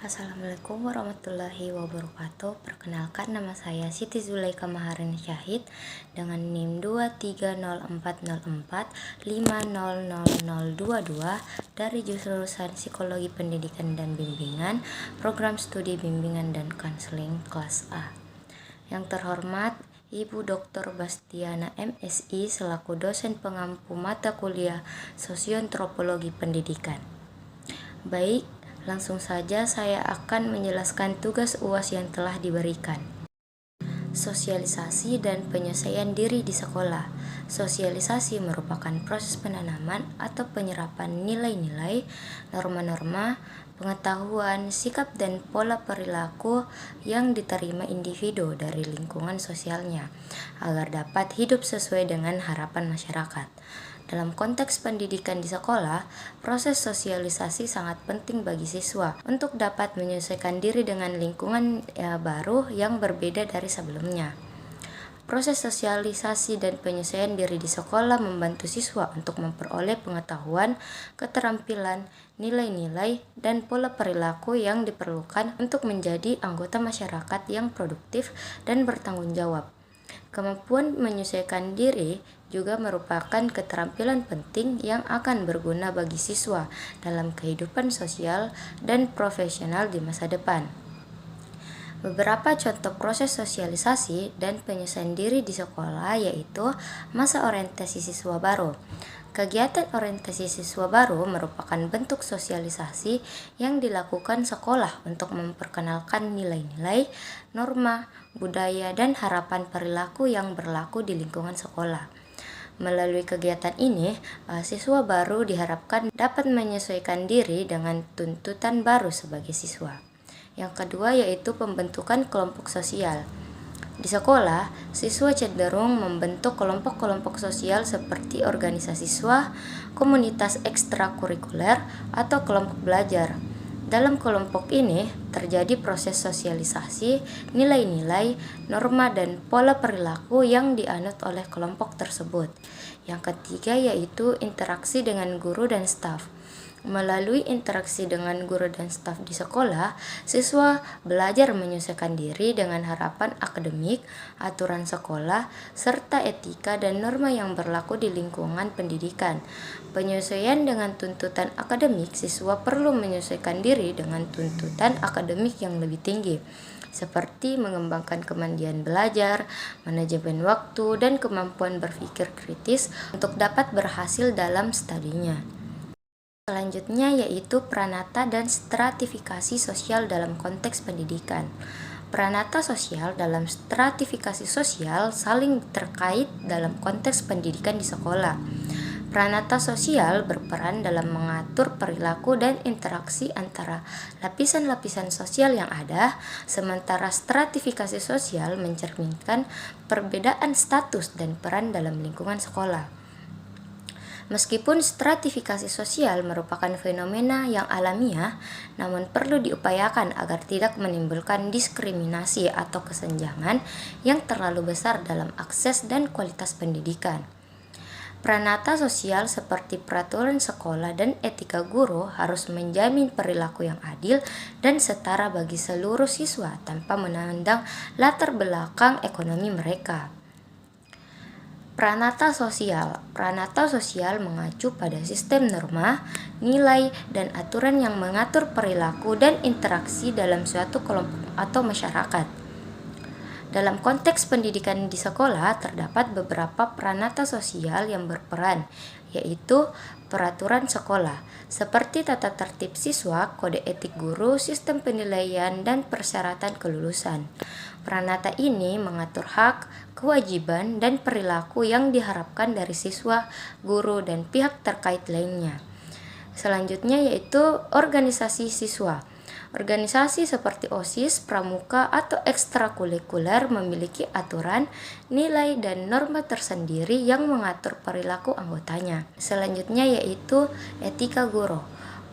Assalamualaikum warahmatullahi wabarakatuh. Perkenalkan, nama saya Siti Zulaika Maharin Syahid dengan NIM 23044500022 dari jurusan Psikologi Pendidikan dan Bimbingan, Program Studi Bimbingan dan Konseling kelas A. Yang terhormat Ibu Dr. Bastiana MSI selaku dosen pengampu mata kuliah Sosioantropologi Pendidikan. Baik, langsung saja saya akan menjelaskan tugas UAS yang telah diberikan. Sosialisasi dan penyesuaian diri di sekolah. Sosialisasi merupakan proses penanaman atau penyerapan nilai-nilai, norma-norma, pengetahuan, sikap dan pola perilaku yang diterima individu dari lingkungan sosialnya agar dapat hidup sesuai dengan harapan masyarakat. Dalam konteks pendidikan di sekolah, proses sosialisasi sangat penting bagi siswa untuk dapat menyesuaikan diri dengan lingkungan baru yang berbeda dari sebelumnya. Proses sosialisasi dan penyesuaian diri di sekolah membantu siswa untuk memperoleh pengetahuan, keterampilan, nilai-nilai, dan pola perilaku yang diperlukan untuk menjadi anggota masyarakat yang produktif dan bertanggung jawab. Kemampuan menyesuaikan diri juga merupakan keterampilan penting yang akan berguna bagi siswa dalam kehidupan sosial dan profesional di masa depan. Beberapa contoh proses sosialisasi dan penyesuaian diri di sekolah yaitu masa orientasi siswa baru. Kegiatan orientasi siswa baru merupakan bentuk sosialisasi yang dilakukan sekolah untuk memperkenalkan nilai-nilai, norma, budaya, dan harapan perilaku yang berlaku di lingkungan sekolah. Melalui kegiatan ini, siswa baru diharapkan dapat menyesuaikan diri dengan tuntutan baru sebagai siswa. Yang kedua yaitu pembentukan kelompok sosial. Di sekolah, siswa cenderung membentuk kelompok-kelompok sosial seperti organisasi siswa, komunitas ekstrakurikuler, atau kelompok belajar. Dalam kelompok ini, terjadi proses sosialisasi, nilai-nilai, norma, dan pola perilaku yang dianut oleh kelompok tersebut. Yang ketiga yaitu interaksi dengan guru dan staf. Melalui interaksi dengan guru dan staf di sekolah, siswa belajar menyesuaikan diri dengan harapan akademik, aturan sekolah, serta etika dan norma yang berlaku di lingkungan pendidikan. Penyesuaian dengan tuntutan akademik, siswa perlu menyesuaikan diri dengan tuntutan akademik yang lebih tinggi, seperti mengembangkan kemandirian belajar, manajemen waktu, dan kemampuan berpikir kritis untuk dapat berhasil dalam studinya. Selanjutnya yaitu pranata dan stratifikasi sosial dalam konteks pendidikan. Pranata sosial dalam stratifikasi sosial saling terkait dalam konteks pendidikan di sekolah. Pranata sosial berperan dalam mengatur perilaku dan interaksi antara lapisan-lapisan sosial yang ada, sementara stratifikasi sosial mencerminkan perbedaan status dan peran dalam lingkungan sekolah. Meskipun stratifikasi sosial merupakan fenomena yang alamiah, namun perlu diupayakan agar tidak menimbulkan diskriminasi atau kesenjangan yang terlalu besar dalam akses dan kualitas pendidikan. Pranata sosial seperti peraturan sekolah dan etika guru harus menjamin perilaku yang adil dan setara bagi seluruh siswa tanpa memandang latar belakang ekonomi mereka. Pranata sosial mengacu pada sistem norma, nilai, dan aturan yang mengatur perilaku dan interaksi dalam suatu kelompok atau masyarakat. Dalam konteks pendidikan di sekolah, terdapat beberapa pranata sosial yang berperan, yaitu peraturan sekolah, seperti tata tertib siswa, kode etik guru, sistem penilaian, dan persyaratan kelulusan. Pranata ini mengatur hak, kewajiban, dan perilaku yang diharapkan dari siswa, guru, dan pihak terkait lainnya. Selanjutnya yaitu organisasi siswa. Organisasi seperti OSIS, pramuka, atau ekstrakurikuler memiliki aturan, nilai, dan norma tersendiri yang mengatur perilaku anggotanya. Selanjutnya yaitu etika guru.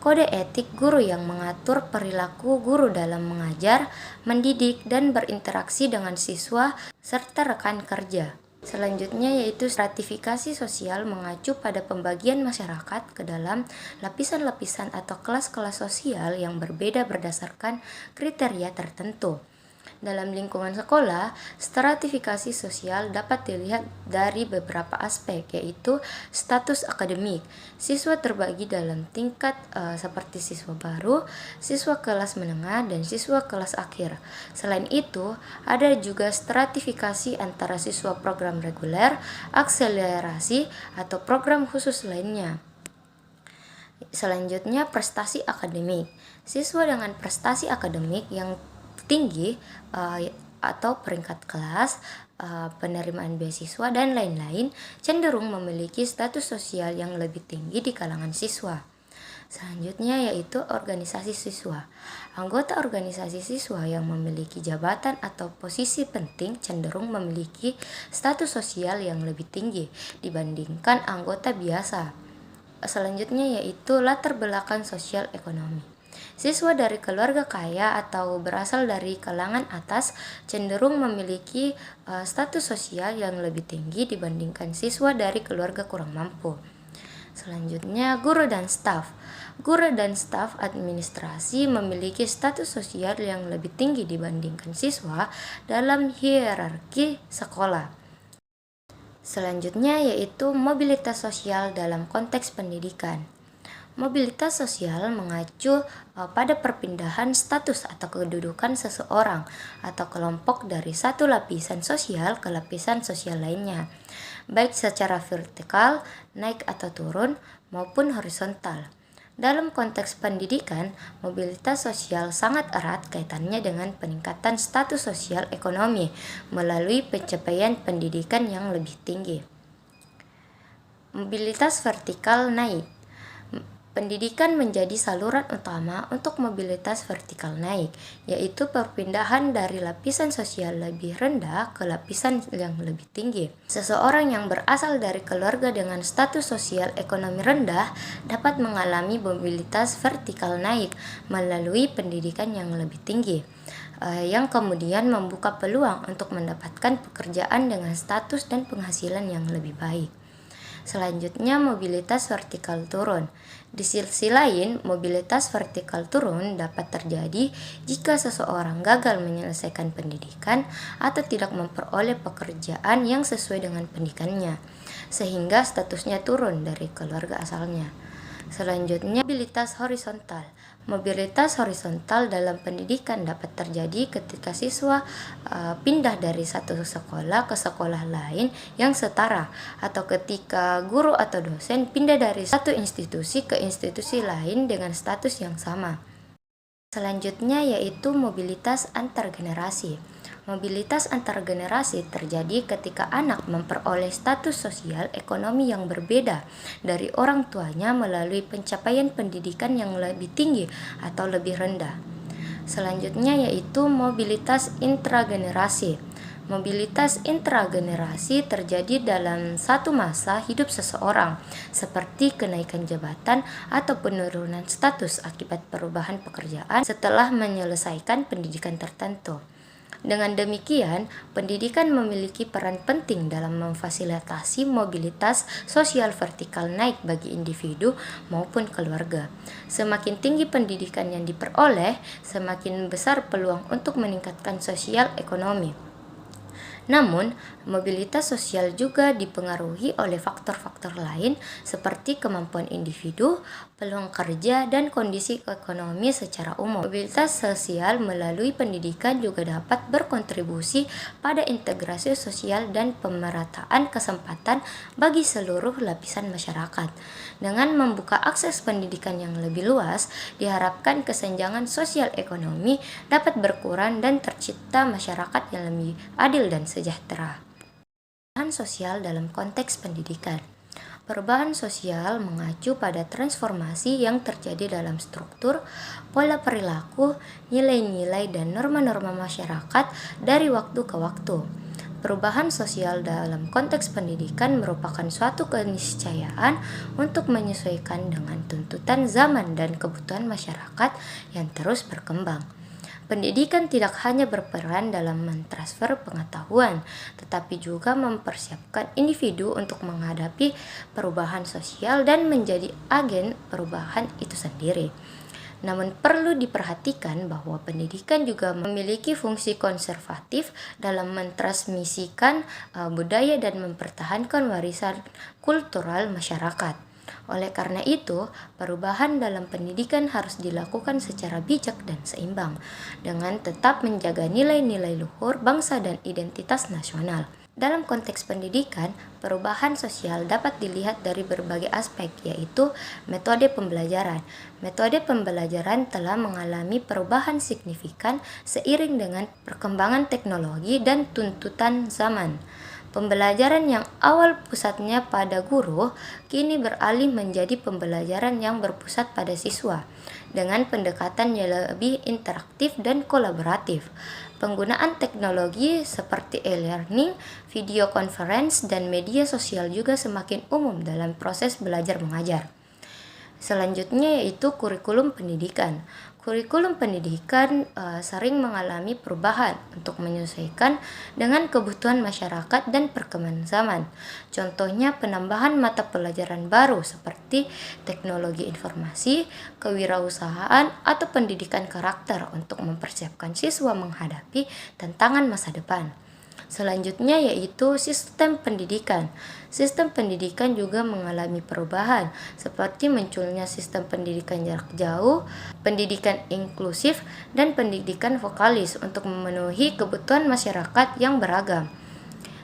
Kode etik guru yang mengatur perilaku guru dalam mengajar, mendidik, dan berinteraksi dengan siswa serta rekan kerja. Selanjutnya yaitu stratifikasi sosial mengacu pada pembagian masyarakat ke dalam lapisan-lapisan atau kelas-kelas sosial yang berbeda berdasarkan kriteria tertentu. Dalam lingkungan sekolah, stratifikasi sosial dapat dilihat dari beberapa aspek, yaitu status akademik. Siswa terbagi dalam tingkat seperti siswa baru, siswa kelas menengah, dan siswa kelas akhir. Selain itu, ada juga stratifikasi antara siswa program reguler, akselerasi, atau program khusus lainnya. Selanjutnya, prestasi akademik. Siswa dengan prestasi akademik yang tinggi atau peringkat kelas, penerimaan beasiswa, dan lain-lain cenderung memiliki status sosial yang lebih tinggi di kalangan siswa. Selanjutnya yaitu organisasi siswa. Anggota organisasi siswa yang memiliki jabatan atau posisi penting cenderung memiliki status sosial yang lebih tinggi dibandingkan anggota biasa. Selanjutnya yaitu latar belakang sosial ekonomi. Siswa dari keluarga kaya atau berasal dari kalangan atas cenderung memiliki status sosial yang lebih tinggi dibandingkan siswa dari keluarga kurang mampu. Selanjutnya, guru dan staf. Guru dan staf administrasi memiliki status sosial yang lebih tinggi dibandingkan siswa dalam hierarki sekolah. Selanjutnya yaitu mobilitas sosial dalam konteks pendidikan. Mobilitas sosial mengacu pada perpindahan status atau kedudukan seseorang atau kelompok dari satu lapisan sosial ke lapisan sosial lainnya, baik secara vertikal, naik atau turun, maupun horizontal. Dalam konteks pendidikan, mobilitas sosial sangat erat kaitannya dengan peningkatan status sosial ekonomi melalui pencapaian pendidikan yang lebih tinggi. Mobilitas vertikal naik. Pendidikan menjadi saluran utama untuk mobilitas vertikal naik, yaitu perpindahan dari lapisan sosial lebih rendah ke lapisan yang lebih tinggi. Seseorang yang berasal dari keluarga dengan status sosial ekonomi rendah dapat mengalami mobilitas vertikal naik melalui pendidikan yang lebih tinggi, yang kemudian membuka peluang untuk mendapatkan pekerjaan dengan status dan penghasilan yang lebih baik. Selanjutnya, mobilitas vertikal turun. Di sisi lain, mobilitas vertikal turun dapat terjadi jika seseorang gagal menyelesaikan pendidikan atau tidak memperoleh pekerjaan yang sesuai dengan pendidikannya, sehingga statusnya turun dari keluarga asalnya. Selanjutnya, mobilitas horizontal. Mobilitas horizontal dalam pendidikan dapat terjadi ketika siswa pindah dari satu sekolah ke sekolah lain yang setara, atau ketika guru atau dosen pindah dari satu institusi ke institusi lain dengan status yang sama. Selanjutnya yaitu mobilitas antar generasi. Mobilitas antar generasi terjadi ketika anak memperoleh status sosial ekonomi yang berbeda dari orang tuanya melalui pencapaian pendidikan yang lebih tinggi atau lebih rendah. Selanjutnya yaitu mobilitas intragenerasi. Mobilitas intragenerasi terjadi dalam satu masa hidup seseorang, seperti kenaikan jabatan atau penurunan status akibat perubahan pekerjaan setelah menyelesaikan pendidikan tertentu. Dengan demikian, pendidikan memiliki peran penting dalam memfasilitasi mobilitas sosial vertikal naik bagi individu maupun keluarga. Semakin tinggi pendidikan yang diperoleh, semakin besar peluang untuk meningkatkan sosial ekonomi. Namun, mobilitas sosial juga dipengaruhi oleh faktor-faktor lain seperti kemampuan individu, peluang kerja, dan kondisi ekonomi secara umum. Mobilitas sosial melalui pendidikan juga dapat berkontribusi pada integrasi sosial dan pemerataan kesempatan bagi seluruh lapisan masyarakat. Dengan membuka akses pendidikan yang lebih luas, diharapkan kesenjangan sosial ekonomi dapat berkurang dan tercipta masyarakat yang lebih adil dan sejahtera. Perubahan sosial dalam konteks pendidikan. Perubahan sosial mengacu pada transformasi yang terjadi dalam struktur, pola perilaku, nilai-nilai, dan norma-norma masyarakat dari waktu ke waktu. Perubahan sosial dalam konteks pendidikan merupakan suatu keniscayaan untuk menyesuaikan dengan tuntutan zaman dan kebutuhan masyarakat yang terus berkembang. Pendidikan tidak hanya berperan dalam mentransfer pengetahuan, tetapi juga mempersiapkan individu untuk menghadapi perubahan sosial dan menjadi agen perubahan itu sendiri. Namun perlu diperhatikan bahwa pendidikan juga memiliki fungsi konservatif dalam mentransmisikan budaya dan mempertahankan warisan kultural masyarakat. Oleh karena itu, perubahan dalam pendidikan harus dilakukan secara bijak dan seimbang, dengan tetap menjaga nilai-nilai luhur bangsa dan identitas nasional. Dalam konteks pendidikan, perubahan sosial dapat dilihat dari berbagai aspek, yaitu metode pembelajaran. Metode pembelajaran telah mengalami perubahan signifikan seiring dengan perkembangan teknologi dan tuntutan zaman. Pembelajaran yang awal pusatnya pada guru, kini beralih menjadi pembelajaran yang berpusat pada siswa, dengan pendekatan yang lebih interaktif dan kolaboratif. Penggunaan teknologi seperti e-learning, video conference, dan media sosial juga semakin umum dalam proses belajar mengajar. Selanjutnya yaitu kurikulum pendidikan. Kurikulum pendidikan sering mengalami perubahan untuk menyesuaikan dengan kebutuhan masyarakat dan perkembangan zaman. Contohnya penambahan mata pelajaran baru seperti teknologi informasi, kewirausahaan, atau pendidikan karakter untuk mempersiapkan siswa menghadapi tantangan masa depan. Selanjutnya yaitu sistem pendidikan. Sistem pendidikan juga mengalami perubahan, seperti munculnya sistem pendidikan jarak jauh, pendidikan inklusif, dan pendidikan vokalis untuk memenuhi kebutuhan masyarakat yang beragam.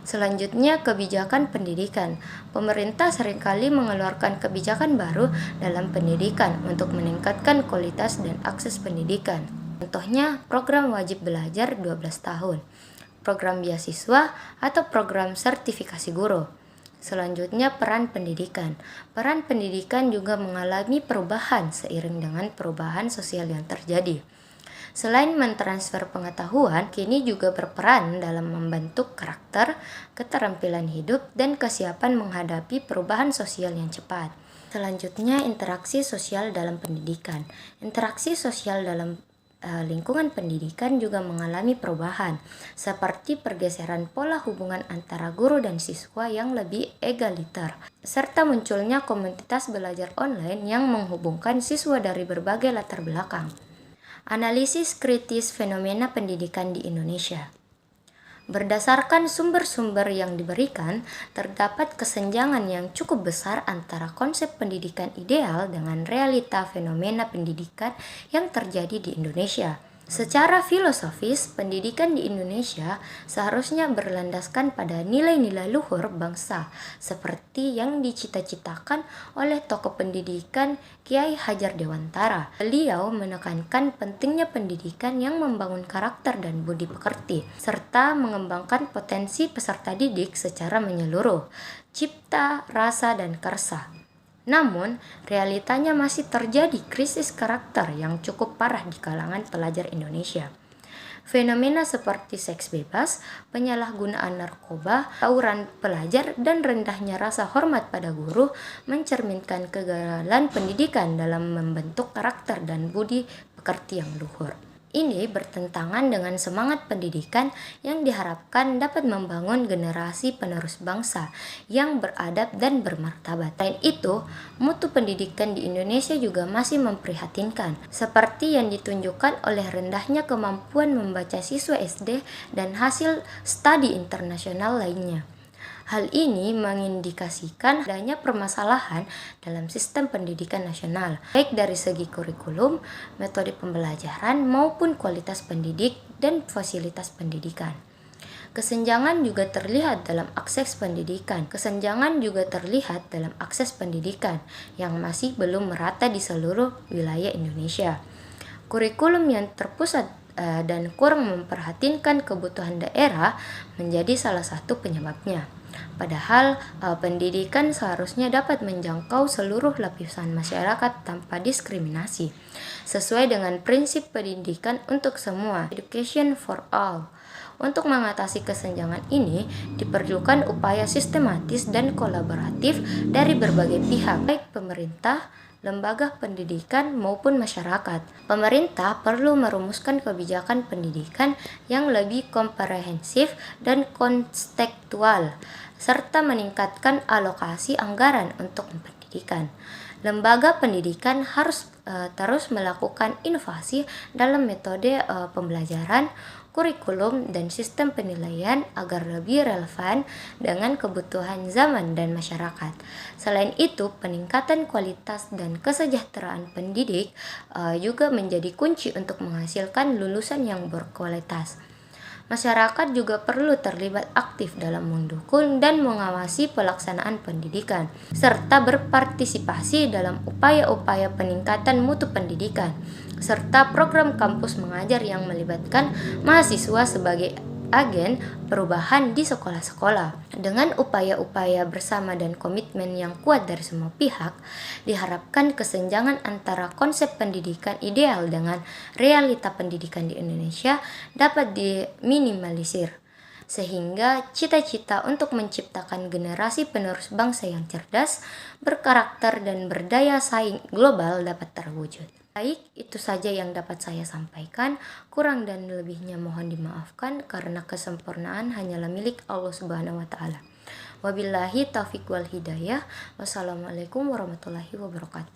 Selanjutnya, kebijakan pendidikan. Pemerintah seringkali mengeluarkan kebijakan baru dalam pendidikan untuk meningkatkan kualitas dan akses pendidikan. Contohnya, program wajib belajar 12 tahun. Program beasiswa atau program sertifikasi guru. Selanjutnya, peran pendidikan. Peran pendidikan juga mengalami perubahan seiring dengan perubahan sosial yang terjadi. Selain mentransfer pengetahuan, kini juga berperan dalam membentuk karakter, keterampilan hidup, dan kesiapan menghadapi perubahan sosial yang cepat. Selanjutnya, interaksi sosial dalam pendidikan. Interaksi sosial dalam lingkungan pendidikan juga mengalami perubahan, seperti pergeseran pola hubungan antara guru dan siswa yang lebih egaliter, serta munculnya komunitas belajar online yang menghubungkan siswa dari berbagai latar belakang. Analisis kritis fenomena pendidikan di Indonesia. Berdasarkan sumber-sumber yang diberikan, terdapat kesenjangan yang cukup besar antara konsep pendidikan ideal dengan realita fenomena pendidikan yang terjadi di Indonesia. Secara filosofis, pendidikan di Indonesia seharusnya berlandaskan pada nilai-nilai luhur bangsa, seperti yang dicita-citakan oleh tokoh pendidikan Kiai Hajar Dewantara. Beliau menekankan pentingnya pendidikan yang membangun karakter dan budi pekerti, serta mengembangkan potensi peserta didik secara menyeluruh, cipta, rasa, dan karsa. Namun, realitanya masih terjadi krisis karakter yang cukup parah di kalangan pelajar Indonesia. Fenomena seperti seks bebas, penyalahgunaan narkoba, tawuran pelajar, dan rendahnya rasa hormat pada guru mencerminkan kegagalan pendidikan dalam membentuk karakter dan budi pekerti yang luhur. Ini bertentangan dengan semangat pendidikan yang diharapkan dapat membangun generasi penerus bangsa yang beradab dan bermartabat. Selain itu, mutu pendidikan di Indonesia juga masih memprihatinkan, seperti yang ditunjukkan oleh rendahnya kemampuan membaca siswa SD dan hasil studi internasional lainnya. Hal ini mengindikasikan adanya permasalahan dalam sistem pendidikan nasional, baik dari segi kurikulum, metode pembelajaran, maupun kualitas pendidik dan fasilitas pendidikan. Kesenjangan juga terlihat dalam akses pendidikan. Yang masih belum merata di seluruh wilayah Indonesia. Kurikulum yang terpusat dan kurang memperhatikan kebutuhan daerah menjadi salah satu penyebabnya. Padahal pendidikan seharusnya dapat menjangkau seluruh lapisan masyarakat tanpa diskriminasi, sesuai dengan prinsip pendidikan untuk semua, education for all. Untuk mengatasi kesenjangan ini, diperlukan upaya sistematis dan kolaboratif dari berbagai pihak, baik pemerintah, lembaga pendidikan maupun masyarakat. Pemerintah perlu merumuskan kebijakan pendidikan yang lebih komprehensif dan kontekstual, serta meningkatkan alokasi anggaran untuk pendidikan. Lembaga pendidikan harus terus melakukan inovasi dalam metode pembelajaran, kurikulum, dan sistem penilaian agar lebih relevan dengan kebutuhan zaman dan masyarakat. Selain itu, peningkatan kualitas dan kesejahteraan pendidik juga menjadi kunci untuk menghasilkan lulusan yang berkualitas. Masyarakat juga perlu terlibat aktif dalam mendukung dan mengawasi pelaksanaan pendidikan, serta berpartisipasi dalam upaya-upaya peningkatan mutu pendidikan, serta program kampus mengajar yang melibatkan mahasiswa sebagai agen perubahan di sekolah-sekolah. Dengan upaya-upaya bersama dan komitmen yang kuat dari semua pihak, diharapkan kesenjangan antara konsep pendidikan ideal dengan realita pendidikan di Indonesia dapat diminimalisir, sehingga cita-cita untuk menciptakan generasi penerus bangsa yang cerdas, berkarakter, dan berdaya saing global dapat terwujud. Baik, itu saja yang dapat saya sampaikan. Kurang dan lebihnya mohon dimaafkan karena kesempurnaan hanyalah milik Allah Subhanahu wa taala. Wabillahi taufiq wal hidayah. Wassalamualaikum warahmatullahi wabarakatuh.